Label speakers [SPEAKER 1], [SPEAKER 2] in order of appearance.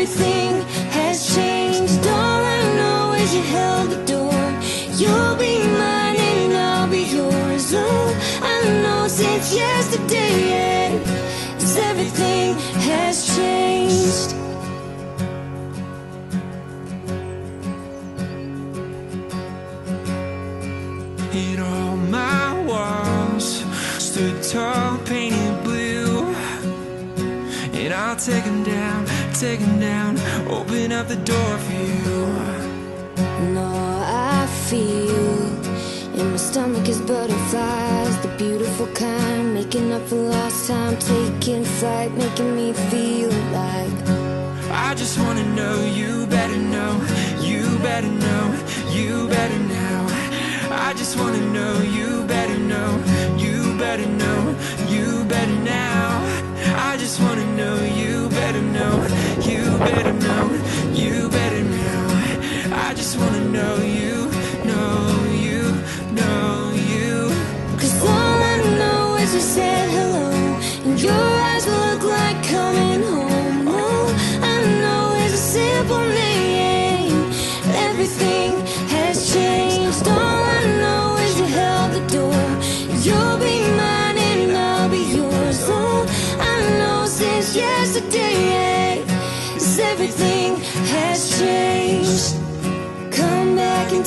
[SPEAKER 1] everything has changed. All I know is you held the door. You'll be mine and I'll be yours. All I know since yesterday is everything has changed.
[SPEAKER 2] And all my walls stood tall, painted blue. And I'll take them down, open up the door for you.
[SPEAKER 1] And all I feel in my stomach is butterflies, the beautiful kind, making up for lost time, taking flight, making me feel like
[SPEAKER 2] I just wanna know, you better know, you better know, you better know. I just wanna know, you better know, you better know, you better now. I just wanna know, you better know, you better know, you better now. I just wanna know, you know, you know, you.
[SPEAKER 1] 'cause all I know is you said hello, and your eyes look like coming home. All I know is a simple name. Everything has changed. All I know is you held the door. You'll be mine and I'll be yours. All I know since yesterday is everything has changed. Come back and